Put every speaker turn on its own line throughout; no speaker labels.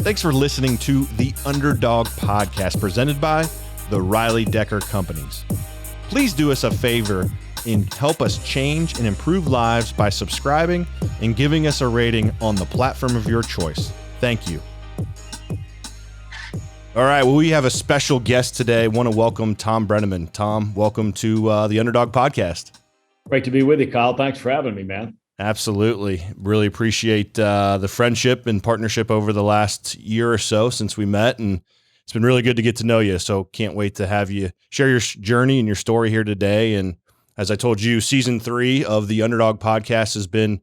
Thanks for listening to the Underdog Podcast presented by the Riley Decker Companies. Please do us a favor and help us change and improve lives by subscribing and giving us a rating on the platform of your choice. Thank you. All right, well, we have a special guest today. I want to welcome Thom Brennaman. Thom, welcome to the Underdog Podcast.
Great to be with you, Kyle. Thanks for having me, man.
Absolutely. Really appreciate the friendship and partnership over the last year or so since we met, and it's been really good to get to know you. So can't wait to have you share your journey and your story here today. And as I told you, season 3 of the Underdog Podcast has been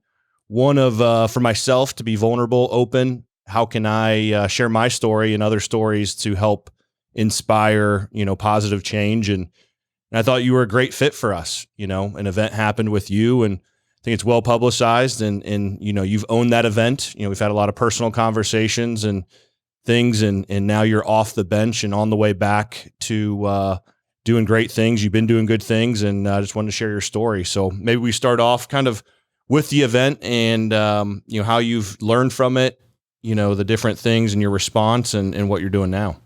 one of, for myself, to be vulnerable, open. How can I share my story and other stories to help inspire, positive change? And I thought you were a great fit for us. An event happened with you, and I think it's well publicized, and you've owned that event. We've had a lot of personal conversations and things, and now you're off the bench and on the way back to doing great things. You've been doing good things, and I just wanted to share your story. So maybe we start off kind of with the event and how you've learned from it, the different things and your response and what you're doing now.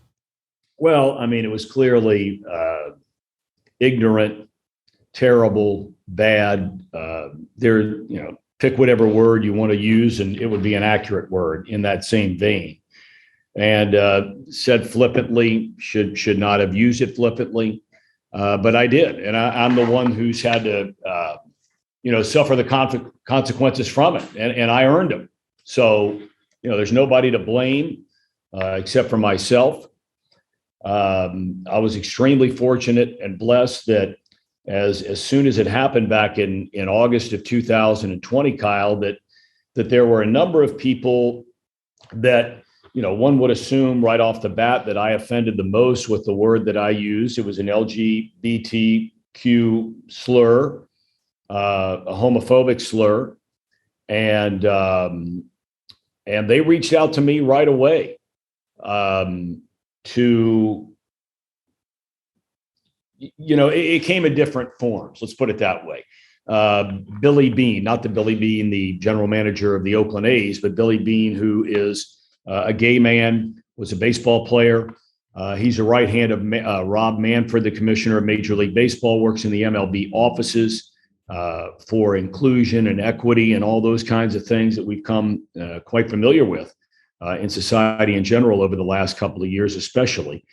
Well, I mean, it was clearly ignorant, terrible, bad. Pick whatever word you want to use, and it would be an accurate word in that same vein. And said flippantly, should not have used it flippantly, but I did, and I'm the one who's had to, suffer the consequences from it, and I earned them. So, there's nobody to blame except for myself. I was extremely fortunate and blessed that as soon as it happened back in August of 2020, Kyle, that there were a number of people that, one would assume right off the bat that I offended the most with the word that I used. It was an LGBTQ slur, a homophobic slur. And they reached out to me right away it came in different forms. Let's put it that way. Billy Beane, not the Billy Beane, the general manager of the Oakland A's, but Billy Beane, who is a gay man, was a baseball player. He's a right hand of Rob Manfred, the commissioner of Major League Baseball, works in the MLB offices for inclusion and equity and all those kinds of things that we've come quite familiar with in society in general over the last couple of years, especially.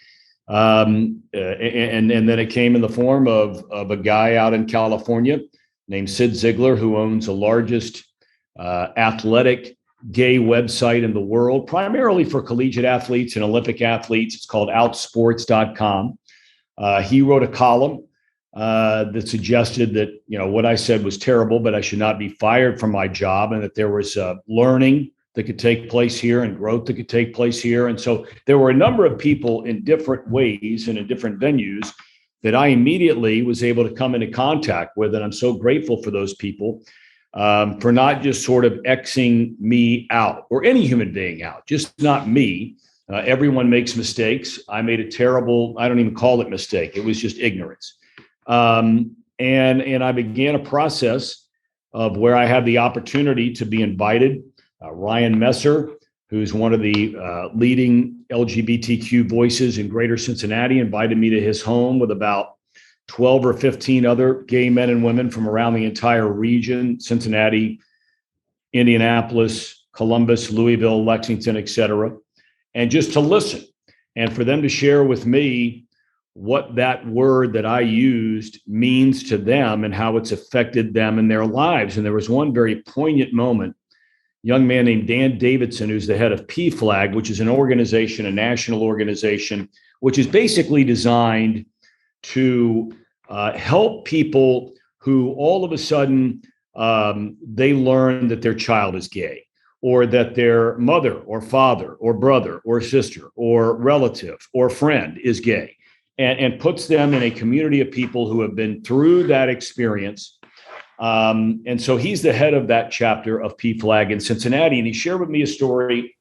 And then it came in the form of a guy out in California named Sid Ziegler, who owns the largest athletic gay website in the world, primarily for collegiate athletes and Olympic athletes. It's called outsports.com. He wrote a column that suggested that, what I said was terrible, but I should not be fired from my job, and that there was learning that could take place here and growth that could take place here. And so there were a number of people in different ways and in different venues that I immediately was able to come into contact with. And I'm so grateful for those people for not just sort of Xing me out, or any human being out, just not me. Everyone makes mistakes. I made a terrible, I don't even call it mistake. It was just ignorance. And I began a process of where I had the opportunity to be invited. Ryan Messer, who's one of the leading LGBTQ voices in greater Cincinnati, invited me to his home with about 12 or 15 other gay men and women from around the entire region: Cincinnati, Indianapolis, Columbus, Louisville, Lexington, et cetera, and just to listen and for them to share with me what that word that I used means to them and how it's affected them in their lives. And there was one very poignant moment. Young man named Dan Davidson, who's the head of PFLAG, which is an organization, a national organization, which is basically designed to help people who all of a sudden they learn that their child is gay, or that their mother or father or brother or sister or relative or friend is gay, and puts them in a community of people who have been through that experience. And so he's the head of that chapter of PFLAG in Cincinnati. And he shared with me a story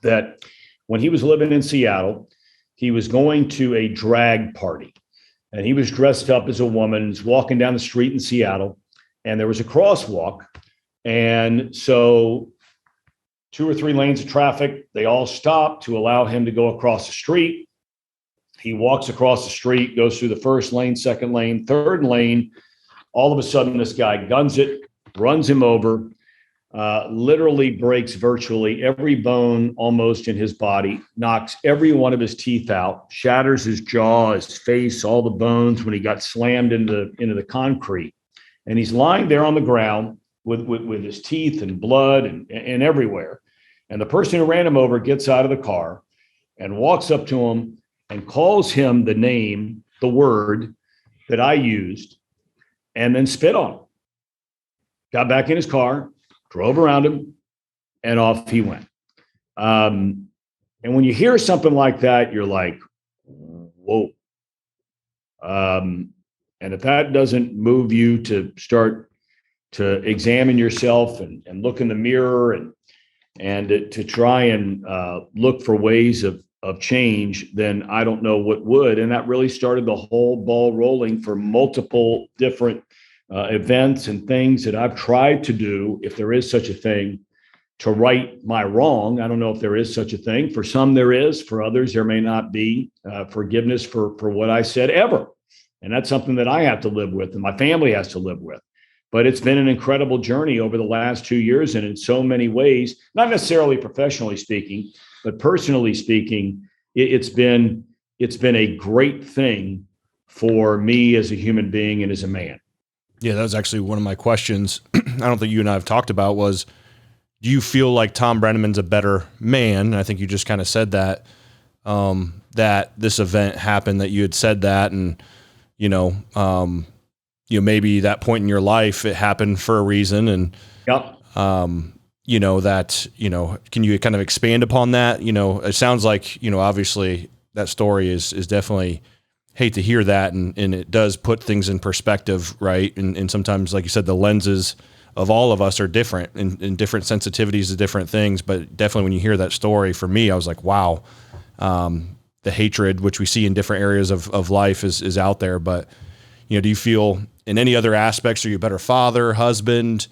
that when he was living in Seattle, he was going to a drag party, and he was dressed up as a woman, was walking down the street in Seattle, and there was a crosswalk. And so 2 or 3 lanes of traffic. They all stop to allow him to go across the street. He walks across the street, goes through the first lane, second lane, third lane. All of a sudden, this guy guns it, runs him over, literally breaks virtually every bone almost in his body, knocks every one of his teeth out, shatters his jaw, his face, all the bones when he got slammed into the concrete. And he's lying there on the ground with his teeth and blood and everywhere. And the person who ran him over gets out of the car and walks up to him and calls him the name, the word that I used, and then spit on him. Got back in his car, drove around him, and off he went. And when you hear something like that, you're like, whoa. And if that doesn't move you to start to examine yourself and look in the mirror and to try and look for ways of change, then I don't know what would. And that really started the whole ball rolling for multiple different events and things that I've tried to do, if there is such a thing, to right my wrong. I don't know if there is such a thing. For some there is, for others there may not be forgiveness for what I said ever. And that's something that I have to live with and my family has to live with. But it's been an incredible journey over the last 2 years. And in so many ways, not necessarily professionally speaking, but personally speaking, it's been a great thing for me as a human being and as a man.
Yeah, that was actually one of my questions. I don't think you and I have talked about was, do you feel like Thom Brennaman's a better man? And I think you just kind of said that, that this event happened, that you had said that, and, maybe that point in your life, it happened for a reason. And,
yep.
can you kind of expand upon that? It sounds like, obviously that story is definitely, hate to hear that. And it does put things in perspective, right? And sometimes, like you said, the lenses of all of us are different and different sensitivities to different things. But definitely when you hear that story, for me, I was like, wow, the hatred, which we see in different areas of life is out there. But, do you feel in any other aspects, are you a better father, husband,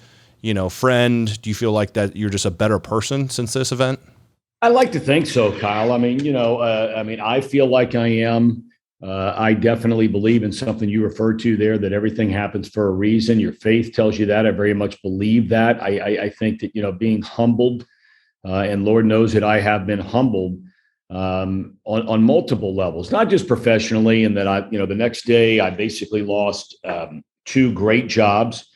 friend? Do you feel like that you're just a better person since this event?
I like to think so, Kyle. I feel like I am. I definitely believe in something you referred to there, that everything happens for a reason. Your faith tells you that. I very much believe that. I think that, being humbled, and Lord knows that I have been humbled on multiple levels, not just professionally. And that the next day I basically lost 2 great jobs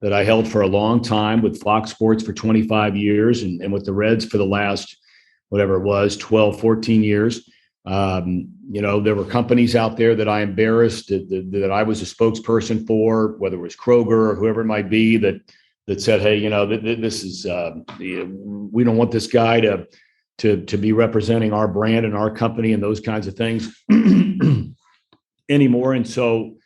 that I held for a long time, with Fox Sports for 25 years and with the Reds for the last, whatever it was, 12, 14 years. There were companies out there that I embarrassed that I was a spokesperson for, whether it was Kroger or whoever it might be, that said, hey, this is, we don't want this guy to be representing our brand and our company and those kinds of things anymore. And so,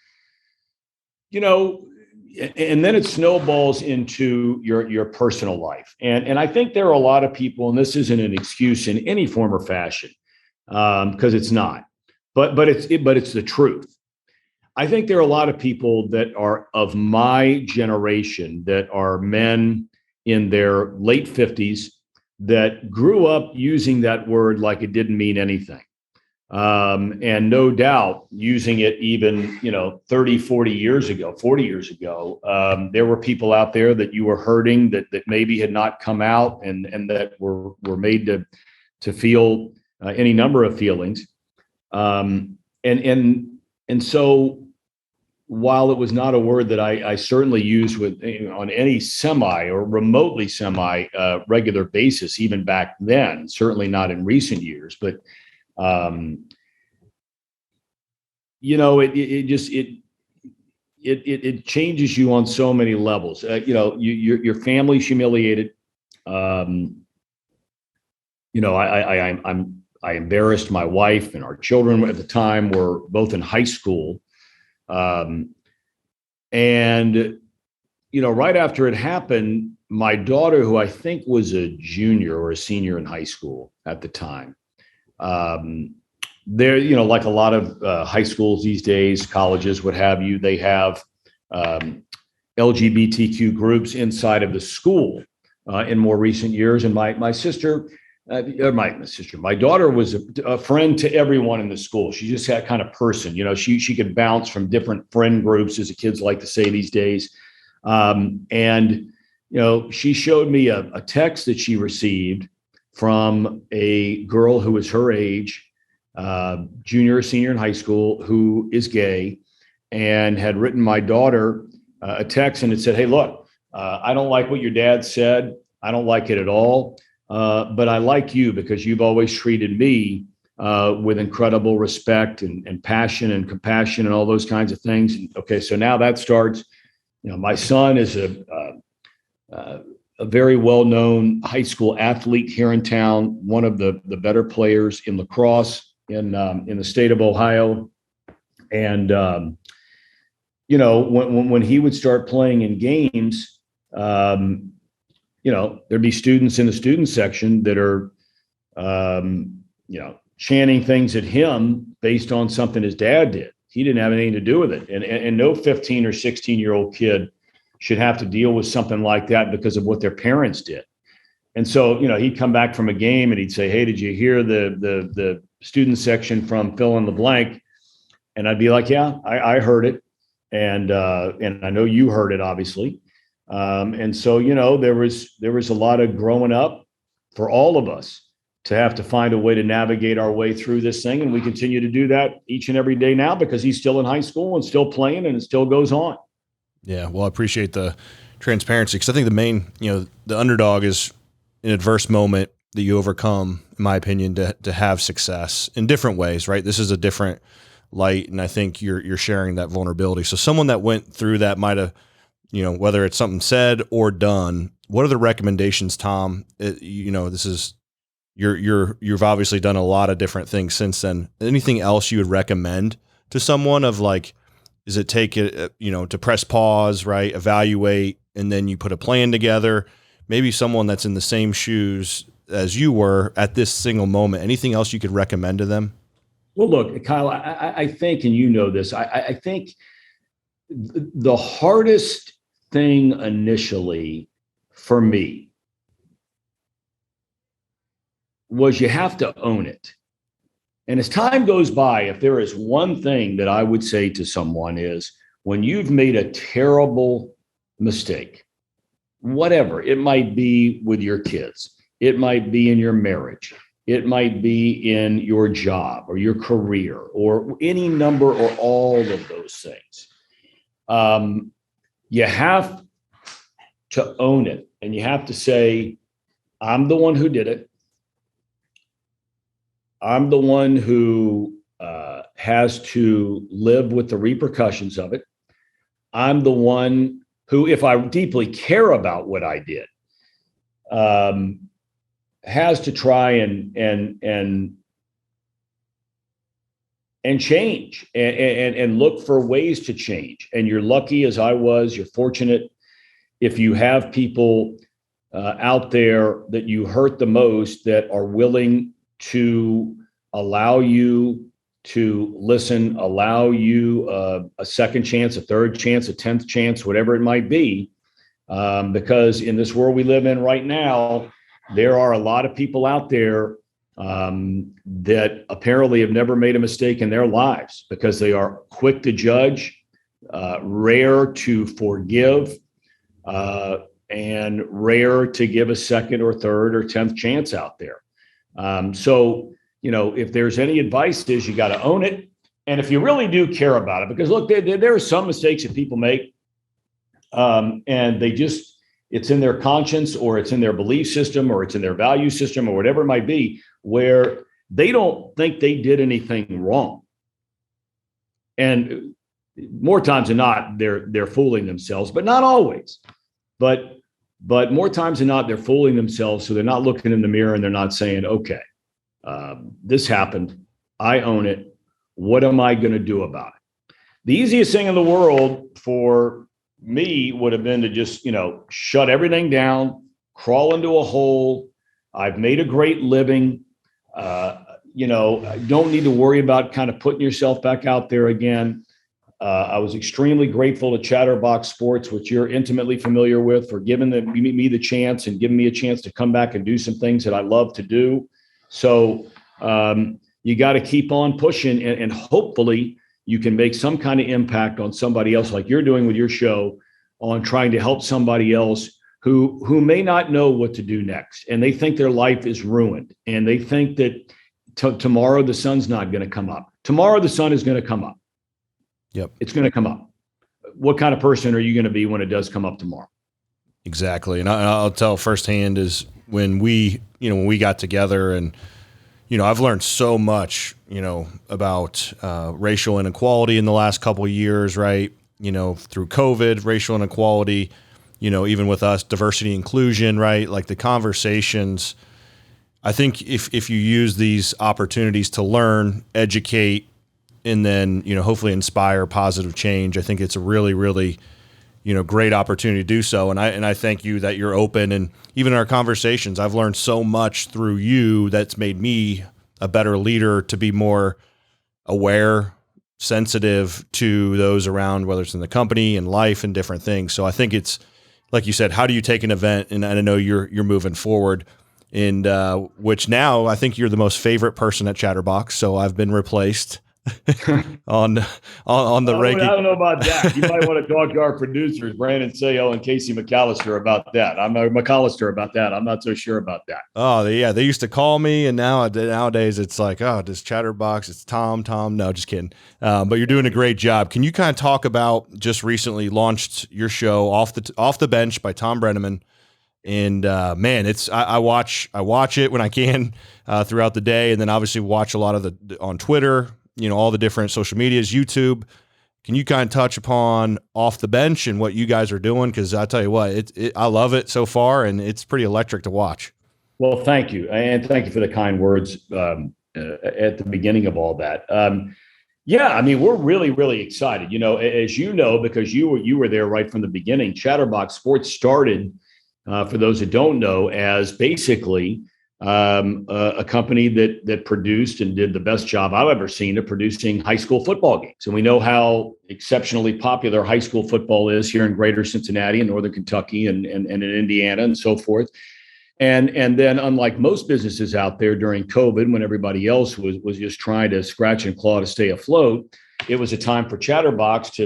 and then it snowballs into your personal life. And I think there are a lot of people, and this isn't an excuse in any form or fashion, because it's not, but it's the truth. I think there are a lot of people that are of my generation, that are men in their late 50s, that grew up using that word like it didn't mean anything. And no doubt using it even, 30, 40 years ago, there were people out there that you were hurting that maybe had not come out and that were made to feel any number of feelings. And so while it was not a word that I certainly use on any semi or remotely semi regular basis, even back then, certainly not in recent years, but it changes you on so many levels. Your family's humiliated. I embarrassed my wife, and our children at the time were both in high school. Right after it happened, my daughter, who I think was a junior or a senior in high school at the time, there, like a lot of high schools these days, colleges, what have you, they have LGBTQ groups inside of the school. in more recent years. And my sister, my daughter was a friend to everyone in the school. She just that kind of person. She could bounce from different friend groups, as the kids like to say these days. And she showed me a text that she received from a girl who was her age, junior or senior in high school, who is gay, and had written my daughter a text, and it said, "Hey, look, I don't like what your dad said. I don't like it at all. But I like you because you've always treated me with incredible respect and passion and compassion and all those kinds of things." Okay, so now that starts. My son is a very well-known high school athlete here in town, one of the better players in lacrosse in the state of Ohio. And when he would start playing in games, there'd be students in the student section that are, chanting things at him based on something his dad did. He didn't have anything to do with it. And no 15 or 16-year-old kid should have to deal with something like that because of what their parents did. And so, he'd come back from a game and he'd say, "Hey, did you hear the student section from fill in the blank?" And I'd be like, "Yeah, I heard it. And I know you heard it, obviously." And so, there was a lot of growing up for all of us to have to find a way to navigate our way through this thing. And we continue to do that each and every day now because he's still in high school and still playing, and it still goes on.
Yeah. Well, I appreciate the transparency, because I think the main, the underdog is an adverse moment that you overcome, in my opinion, to have success in different ways, right? This is a different light. And I think you're sharing that vulnerability. So someone that went through that might have, whether it's something said or done, what are the recommendations, Thom? This is, you've obviously done a lot of different things since then. Anything else you would recommend to someone of like, is it take it, to press pause, right? Evaluate, and then you put a plan together. Maybe someone that's in the same shoes as you were at this single moment. Anything else you could recommend to them?
Well, look, Kyle, I think, and this, I think the hardest thing initially for me was you have to own it. And as time goes by, if there is one thing that I would say to someone is, when you've made a terrible mistake, whatever, it might be with your kids, it might be in your marriage, it might be in your job or your career or any number or all of those things. You have to own it, and you have to say, "I'm the one who did it. I'm the one who has to live with the repercussions of it. I'm the one who, if I deeply care about what I did, has to try and change and look for ways to change." And you're lucky, as I was, you're fortunate if you have people out there that you hurt the most that are willing to allow you to listen, allow you a second chance, a third chance, a 10th chance, whatever it might be. Because in this world we live in right now, there are a lot of people out there that apparently have never made a mistake in their lives because they are quick to judge, rare to forgive, and rare to give a second or third or 10th chance out there. So, if there's any advice, is you got to own it. And if you really do care about it, because look, there are some mistakes that people make, and it's in their conscience, or it's in their belief system, or it's in their value system, or whatever it might be, where they don't think they did anything wrong. And more times than not, they're fooling themselves, but not always. But more times than not, they're fooling themselves. So they're not looking in the mirror and they're not saying, "Okay, this happened. I own it. What am I going to do about it?" The easiest thing in the world for me would have been to just, shut everything down, crawl into a hole. I've made a great living. Don't need to worry about kind of putting yourself back out there again. I was extremely grateful to Chatterbox Sports, which you're intimately familiar with, for giving me the chance and giving me a chance to come back and do some things that I love to do. So you got to keep on pushing, and hopefully you can make some kind of impact on somebody else, like you're doing with your show, on trying to help somebody else who may not know what to do next, and they think their life is ruined, and they think that tomorrow the sun's not going to come up. Tomorrow the sun is going to come up.
Yep.
It's going to come up. What kind of person are you going to be when it does come up tomorrow?
Exactly. And I'll tell firsthand is when we got together, and, I've learned so much, about racial inequality in the last couple of years, right? Through COVID, racial inequality, even with us, diversity, inclusion, right? Like the conversations, I think if you use these opportunities to learn, educate, and then, hopefully inspire positive change, I think it's a really, really, great opportunity to do so. And I thank you that you're open. And even in our conversations, I've learned so much through you that's made me a better leader, to be more aware, sensitive to those around, whether it's in the company and life and different things. So I think it's, like you said, how do you take an event? And I know you're moving forward, and which now I think you're the most favorite person at Chatterbox. So I've been replaced on the ranking.
I don't know about that. You might want to talk to our producers, Brandon Sayo and Casey McAllister, about that. I'm not so sure about that.
Oh, yeah. They used to call me, and nowadays it's like, oh, does Chatterbox? It's Tom. No, just kidding. But you're doing a great job. Can you kind of talk about, just recently launched your show, Off the Bench by Thom Brennaman? And man, I watch it when I can throughout the day, and then obviously watch a lot of on Twitter, all the different social medias, YouTube. Can you kind of touch upon Off the Bench and what you guys are doing? Because I tell you what, I love it so far, and it's pretty electric to watch.
Well, thank you, and thank you for the kind words at the beginning of all that. Yeah, I mean, we're really, really excited. As you know, because you were there right from the beginning. Chatterbox Sports started, for those that don't know, as basically a company that produced and did the best job I've ever seen of producing high school football games. And we know how exceptionally popular high school football is here in greater Cincinnati and northern Kentucky and in Indiana and so forth. And then, unlike most businesses out there during COVID, when everybody else was just trying to scratch and claw to stay afloat, it was a time for Chatterbox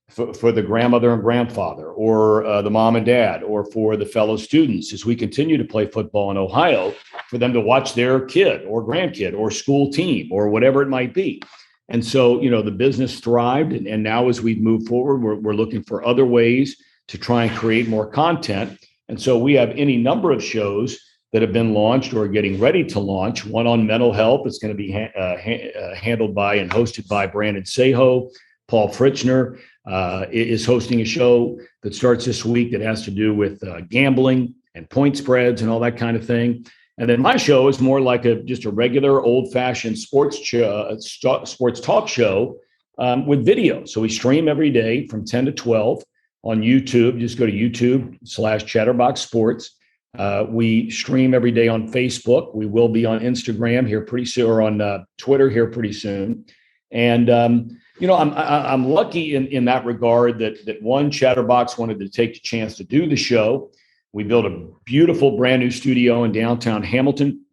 for the grandmother and grandfather, or the mom and dad, or for the fellow students, as we continue to play football in Ohio, for them to watch their kid or grandkid or school team or whatever it might be. And so, the business thrived. And now as we move forward, we're looking for other ways to try and create more content. And so we have any number of shows that have been launched or getting ready to launch. One on mental health. It's going to be handled by and hosted by Brandon Sayo. Paul Fritzner is hosting a show that starts this week that has to do with gambling and point spreads and all that kind of thing. And then my show is more like just a regular old-fashioned sports talk show with video. So we stream every day from 10 to 12 on YouTube. Just go to YouTube/Chatterbox Sports. We stream every day on Facebook. We will be on Instagram here pretty soon, or on Twitter here pretty soon. And I'm lucky in that regard that one, Chatterbox wanted to take the chance to do the show. We built a beautiful brand new studio in downtown Hamilton,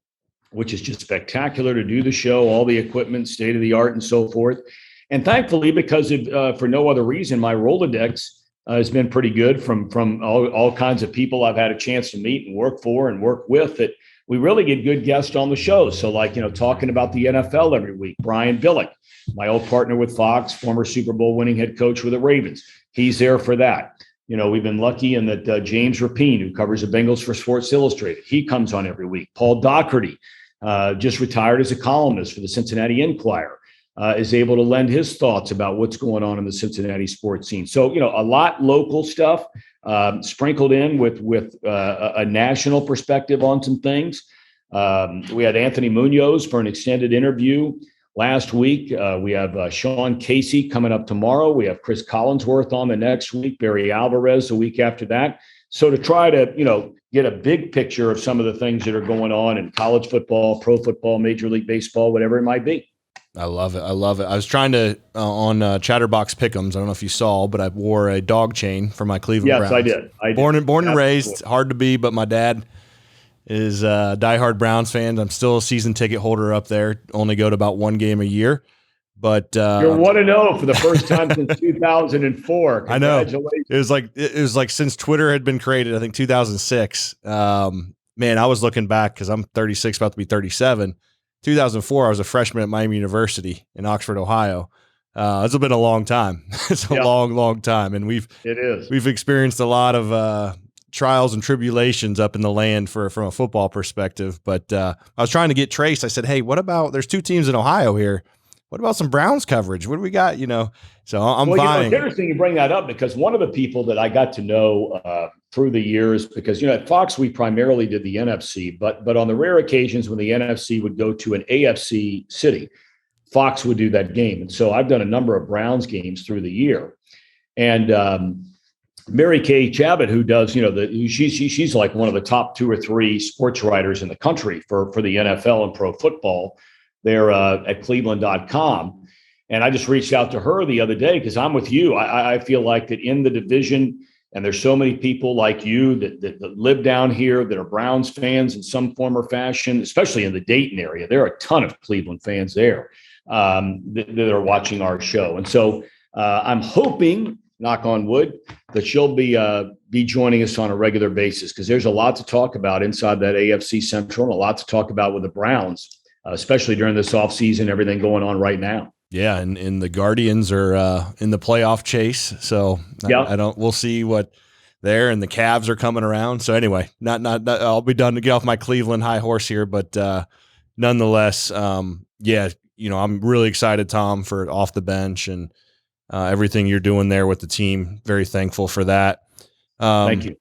which is just spectacular to do the show, all the equipment, state of the art and so forth. And thankfully, because for no other reason, my Rolodex has been pretty good from all kinds of people I've had a chance to meet and work for and work with, that we really get good guests on the show. So talking about the NFL every week, Brian Billick, my old partner with Fox, former Super Bowl winning head coach with the Ravens. He's there for that. We've been lucky in that James Rapine, who covers the Bengals for Sports Illustrated, he comes on every week. Paul Doherty, just retired as a columnist for the Cincinnati Enquirer, is able to lend his thoughts about what's going on in the Cincinnati sports scene. So, a lot local stuff sprinkled in with a national perspective on some things. We had Anthony Munoz for an extended interview last week. We have Sean Casey coming up tomorrow. We have Chris Collinsworth on the next week, Barry Alvarez the week after that. So to try to, get a big picture of some of the things that are going on in college football, pro football, Major League Baseball, whatever it might be.
I love it. I love it. I was trying to on Chatterbox Pick'ems. I don't know if you saw, but I wore a dog chain for my Cleveland Browns.
Yes, I did.
Born and
Absolutely.
raised, hard to be, but my dad is a diehard Browns fan. I'm still a season ticket holder up there. Only go to about one game a year, but
you're 1-0 for the first time since 2004.
I know.
Congratulations.
It was like since Twitter had been created, I think 2006. Man, I was looking back because I'm 36, about to be 37. 2004, I was a freshman at Miami University in Oxford, Ohio. It's been a long time. It's a long time, and we've experienced a lot of trials and tribulations up in the land from a football perspective. But I was trying to get Trace. I said, "Hey, what about? There's two teams in Ohio here. What about some Browns coverage? What do we got? You know?" So I'm buying.
It's interesting you bring that up because one of the people that I got to know through the years, because at Fox we primarily did the NFC, but on the rare occasions when the NFC would go to an AFC city, Fox would do that game. And so I've done a number of Browns games through the year, and Mary Kay Chabot, who does she's like one of the top 2 or 3 sports writers in the country for the NFL and pro football. There at Cleveland.com. And I just reached out to her the other day because I'm with you. I feel like that in the division, and there's so many people like you that live down here that are Browns fans in some form or fashion, especially in the Dayton area. There are a ton of Cleveland fans there that are watching our show. And so I'm hoping, knock on wood, that she'll be joining us on a regular basis because there's a lot to talk about inside that AFC Central and a lot to talk about with the Browns. Especially during this offseason, everything going on right now.
Yeah, and the Guardians are in the playoff chase, so we'll see what there, and the Cavs are coming around. So anyway, not I'll be done to get off my Cleveland high horse here, but nonetheless, I'm really excited, Thom, for off the bench and everything you're doing there with the team. Very thankful for that.
Thank you.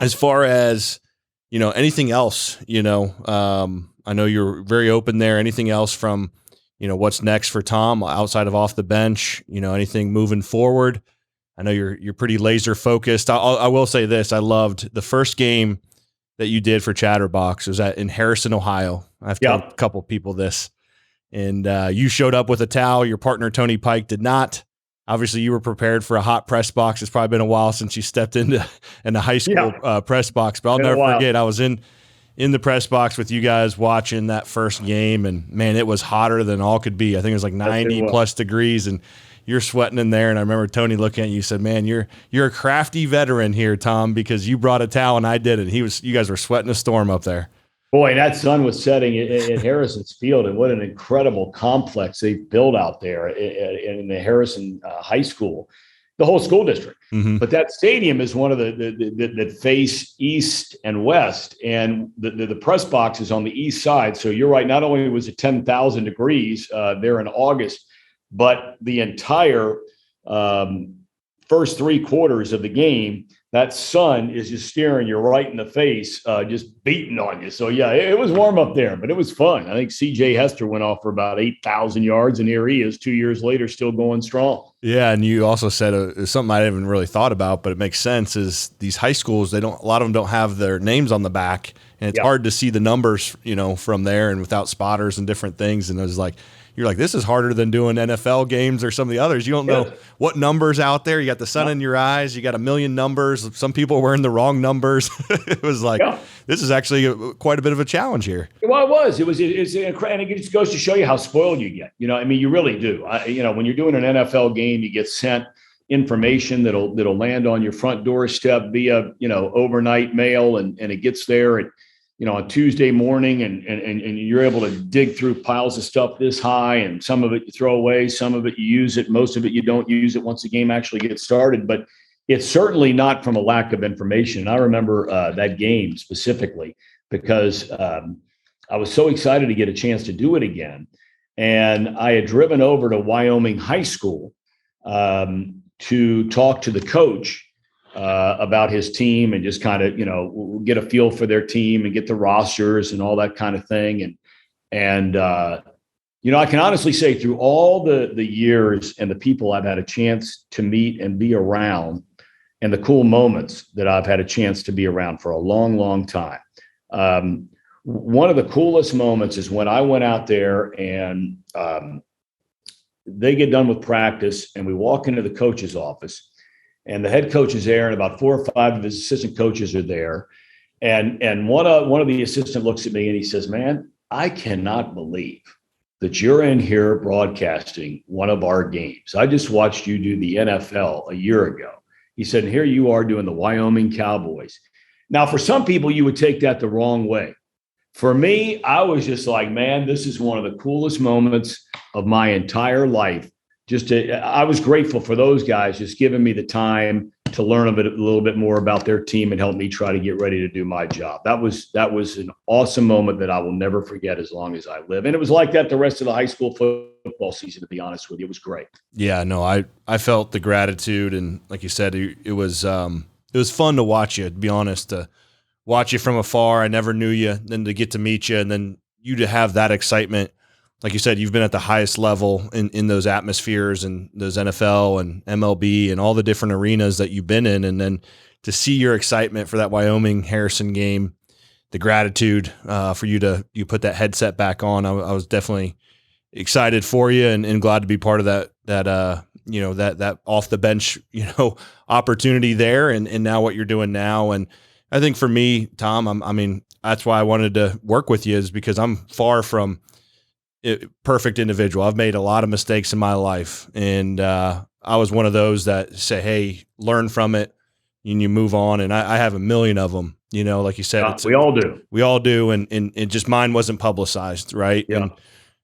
As far as anything else, I know you're very open there. Anything else from, what's next for Thom outside of off the bench? Anything moving forward? I know you're pretty laser focused. I will say this: I loved the first game that you did for Chatterbox. It was in Harrison, Ohio. I've told a couple people this, and you showed up with a towel. Your partner Tony Pike did not. Obviously, you were prepared for a hot press box. It's probably been a while since you stepped into a high school press box, but I'll never forget. I was in the press box with you guys watching that first game, and man, it was hotter than all could be. I think it was like 90 plus degrees, and you're sweating in there. And I remember Tony looking at you, said, "Man, you're a crafty veteran here, Thom, because you brought a towel and I didn't." You guys were sweating a storm up there.
Boy, that sun was setting at Harrison's Field, and what an incredible complex they built out there in the Harrison High School, the whole school district. Mm-hmm. But that stadium is one of the that face east and west, and the press box is on the east side. So you're right. Not only was it 10,000 degrees there in August, but the entire first 3 quarters of the game, that sun is just staring you right in the face, just beating on you. So, yeah, it was warm up there, but it was fun. I think C.J. Hester went off for about 8,000 yards, and here he is 2 years later still going strong.
Yeah, and you also said something I haven't really thought about, but it makes sense, is these high schools, a lot of them don't have their names on the back, and it's hard to see the numbers, from there and without spotters and different things. And it was like, you're like, this is harder than doing NFL games or some of the others. You don't know what numbers out there. You got the sun in your eyes. You got a million numbers. Some people are wearing the wrong numbers. It was like, this is actually quite a bit of a challenge here.
Well, it was. It's incredible. And it just goes to show you how spoiled you get. You really do. When you're doing an NFL game, you get sent information that'll land on your front doorstep via, overnight mail, and it gets there at, on Tuesday morning, and you're able to dig through piles of stuff this high, and some of it you throw away, some of it you use it, most of it you don't use it once the game actually gets started. But it's certainly not from a lack of information. And I remember that game specifically because I was so excited to get a chance to do it again. And I had driven over to Wyoming High School to talk to the coach about his team and just kind of, get a feel for their team and get the rosters and all that kind of thing. And I can honestly say through all the years and the people I've had a chance to meet and be around, and the cool moments that I've had a chance to be around for a long, long time. One of the coolest moments is when I went out there and they get done with practice and we walk into the coach's office, and the head coach is there, and about 4 or 5 of his assistant coaches are there. And one of the assistant looks at me and he says, "Man, I cannot believe that you're in here broadcasting one of our games. I just watched you do the NFL a year ago." He said, "And here you are doing the Wyoming Cowboys." Now, for some people, you would take that the wrong way. For me, I was just like, man, this is one of the coolest moments of my entire life. I was grateful for those guys just giving me the time to learn a little bit more about their team and help me try to get ready to do my job. That was an awesome moment that I will never forget as long as I live. And it was like that the rest of the high school football season, to be honest with you. It was great.
Yeah, no, I felt the gratitude, and like you said, it was fun to watch you, to be honest, to watch you from afar. I never knew you, then to get to meet you, and then you to have that excitement. Like you said, you've been at the highest level in those atmospheres and those NFL and MLB and all the different arenas that you've been in. And then to see your excitement for that Wyoming Harrison game, the gratitude for you put that headset back on. I was definitely excited for you and glad to be part of that off the bench, opportunity there. And now what you're doing now. And I think for me, Thom, that's why I wanted to work with you, is because I'm far from perfect individual. I've made a lot of mistakes in my life, and I was one of those that say, "Hey, learn from it, and you move on." And I have a million of them. Like you said,
we all do,
and just mine wasn't publicized, right?
Yeah.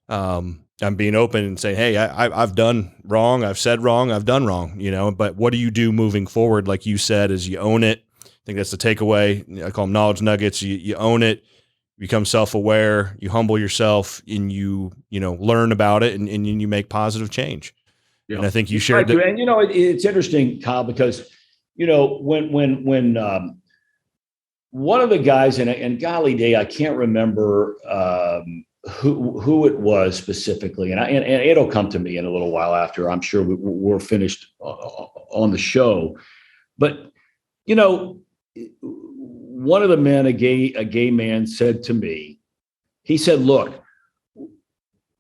And I'm being open and saying, "Hey, I've done wrong. I've said wrong. I've done wrong." But what do you do moving forward? Like you said, is you own it. I think that's the takeaway. I call them knowledge nuggets. You own it. Become self-aware, you humble yourself, and you learn about it, and you make positive change. Yeah. And I think you shared that.
And it's interesting, Kyle, because when one of the guys, and golly day, I can't remember who it was specifically, and it'll come to me in a little while after I'm sure we're finished on the show, but one of the men, a gay man, said to me, he said, "Look,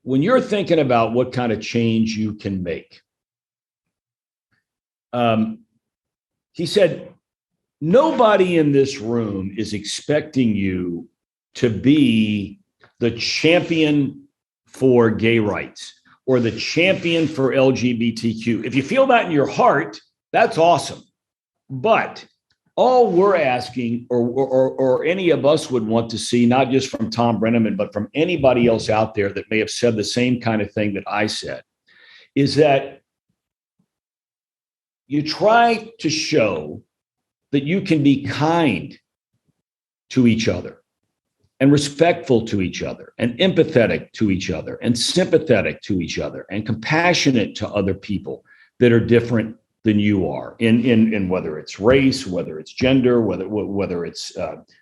when you're thinking about what kind of change you can make," he said, "nobody in this room is expecting you to be the champion for gay rights or the champion for LGBTQ. If you feel that in your heart, that's awesome. But all we're asking, or any of us would want to see, not just from Thom Brennaman, but from anybody else out there that may have said the same kind of thing that I said, is that you try to show that you can be kind to each other and respectful to each other and empathetic to each other and sympathetic to each other and compassionate to other people that are different than you are in whether it's race, whether it's gender, whether it's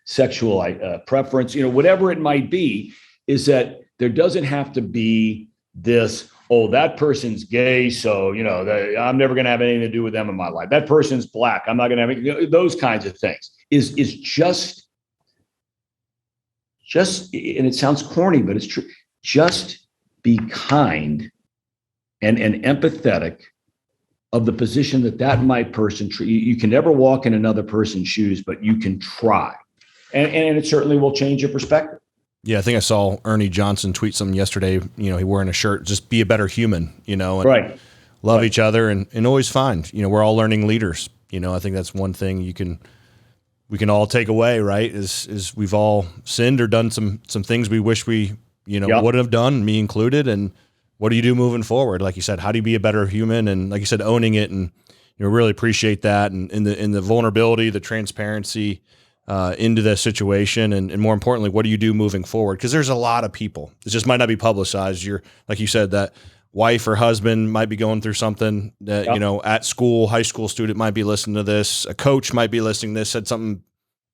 sexual preference, whatever it might be, is that there doesn't have to be this, oh, that person's gay, so I'm never going to have anything to do with them in my life. That person's black, I'm not going to have those kinds of things. Is just, and it sounds corny, but it's true. Just be kind and empathetic of the position that might person. You can never walk in another person's shoes, but you can try, and it certainly will change your perspective.
Yeah, I think I saw Ernie Johnson tweet something yesterday. He wearing a shirt, just be a better human. And
right.
Love each other, and always find. We're all learning leaders. I think that's one thing we can all take away. Right, is we've all sinned or done some things we wish we wouldn't have done, me included, and what do you do moving forward? Like you said, how do you be a better human? And like you said, owning it, and really appreciate that, and in the vulnerability, the transparency into the situation, and more importantly, what do you do moving forward? Because there's a lot of people. It just might not be publicized. You're, like you said, that wife or husband might be going through something that at school, high school student might be listening to this. A coach might be listening to this, said something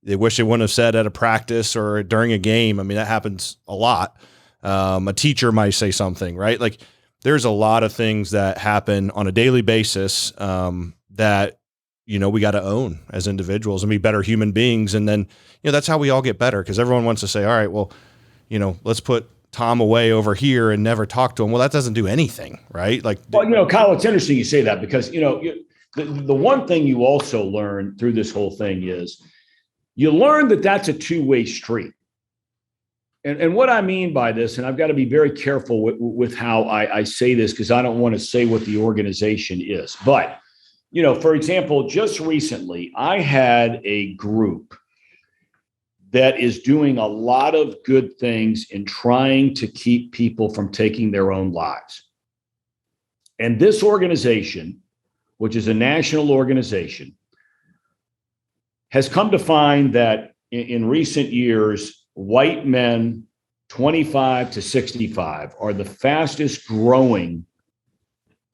they wish they wouldn't have said at a practice or during a game. That happens a lot. A teacher might say something, right? Like there's a lot of things that happen on a daily basis that, we got to own as individuals and be better human beings. And then, that's how we all get better, because everyone wants to say, all right, well, let's put Thom away over here and never talk to him. Well, that doesn't do anything, right? Like,
well, Kyle, it's interesting you say that because, the one thing you also learn through this whole thing is you learn that that's a two-way street. And what I mean by this, and I've got to be very careful with how I say this because I don't want to say what the organization is. But, for example, just recently, I had a group that is doing a lot of good things in trying to keep people from taking their own lives. And this organization, which is a national organization, has come to find that in recent years, white men 25 to 65 are the fastest growing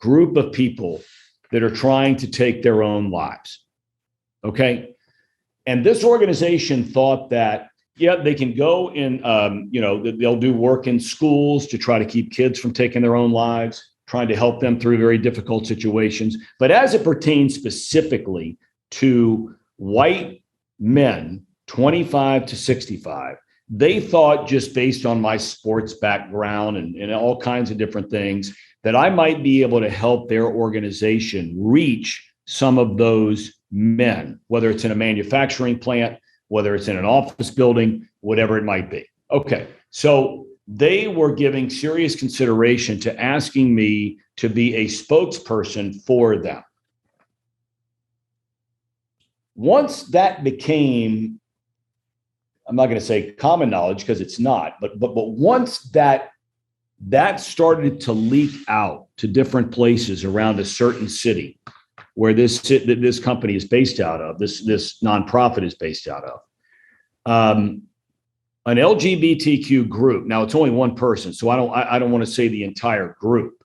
group of people that are trying to take their own lives. Okay. And this organization thought that, they can go in, they'll do work in schools to try to keep kids from taking their own lives, trying to help them through very difficult situations. But as it pertains specifically to white men 25 to 65, they thought, just based on my sports background and all kinds of different things, that I might be able to help their organization reach some of those men, whether it's in a manufacturing plant, whether it's in an office building, whatever it might be. Okay, so they were giving serious consideration to asking me to be a spokesperson for them. Once that became, I'm not going to say common knowledge because it's not, but once that started to leak out to different places around a certain city where this company is based out of, this nonprofit is based out of, an LGBTQ group. Now it's only one person, so I don't want to say the entire group.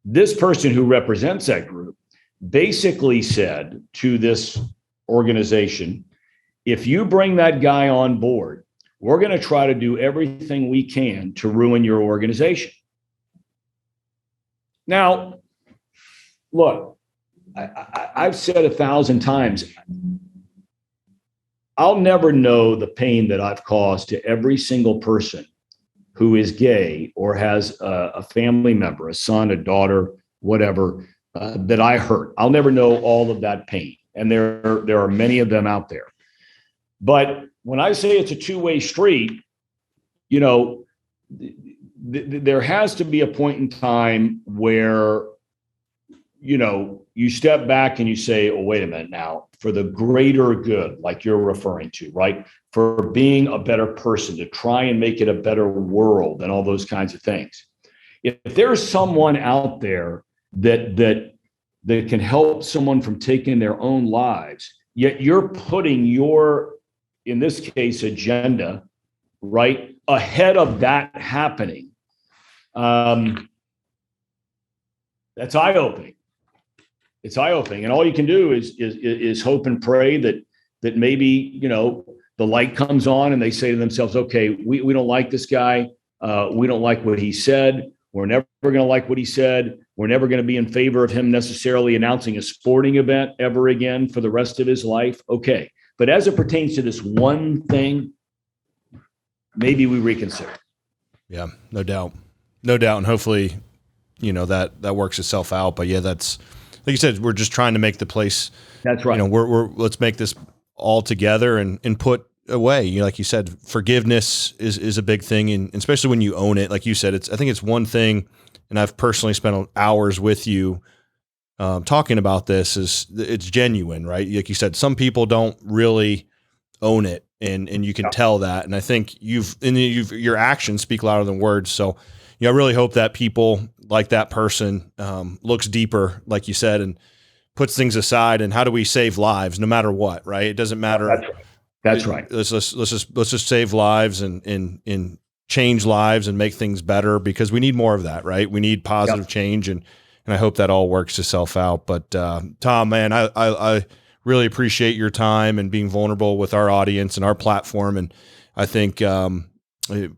This person who represents that group basically said to this organization, if you bring that guy on board, we're going to try to do everything we can to ruin your organization. Now, look, I've said 1,000 times, I'll never know the pain that I've caused to every single person who is gay or has a family member, a son, a daughter, whatever, that I hurt. I'll never know all of that pain. And there are many of them out there. But when I say it's a two-way street, there has to be a point in time where, you step back and you say, oh, wait a minute now, for the greater good, like you're referring to, right? For being a better person, to try and make it a better world and all those kinds of things. If there's someone out there that can help someone from taking their own lives, yet you're putting your, in this case, agenda, right, ahead of that happening, that's eye-opening. It's eye-opening, and all you can do is hope and pray that maybe the light comes on and they say to themselves, okay, we don't like this guy, we don't like what he said, we're never going to like what he said, we're never going to be in favor of him necessarily announcing a sporting event ever again for the rest of his life. Okay, but as it pertains to this one thing, maybe we reconsider. Yeah,
no doubt, and hopefully, that works itself out. But yeah, that's. Like you said, we're just trying to make the place.
That's right.
Let's make this all together and put away. Like you said, forgiveness is a big thing, and especially when you own it. Like you said, I think it's one thing, and I've personally spent hours with you talking about this. Is it's genuine, right? Like you said, some people don't really own it, and you can tell that. And I think your actions speak louder than words. So, I really hope that people like that person looks deeper, like you said, and puts things aside. And how do we save lives, no matter what, right? It doesn't matter.
That's right.
Let's just save lives and change lives and make things better, because we need more of that, right? We need positive change, and I hope that all works itself out. But Thom, man, I really appreciate your time and being vulnerable with our audience and our platform. And I think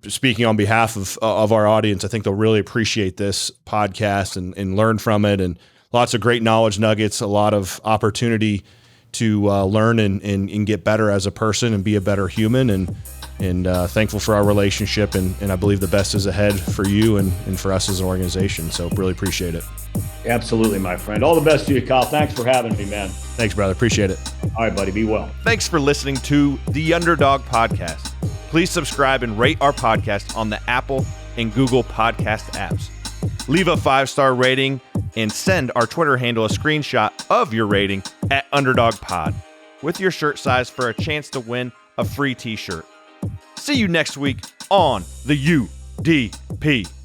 speaking on behalf of our audience, I think they'll really appreciate this podcast and learn from it, and lots of great knowledge nuggets, a lot of opportunity to learn and get better as a person and be a better human. And and thankful for our relationship. And I believe the best is ahead for you and for us as an organization. So really appreciate it.
Absolutely, my friend. All the best to you, Kyle. Thanks for having me, man.
Thanks, brother. Appreciate it.
All right, buddy. Be well.
Thanks for listening to the Underdog Podcast. Please subscribe and rate our podcast on the Apple and Google Podcast apps. Leave a 5-star rating and send our Twitter handle a screenshot of your rating at UnderdogPod with your shirt size for a chance to win a free t-shirt. See you next week on the UDP.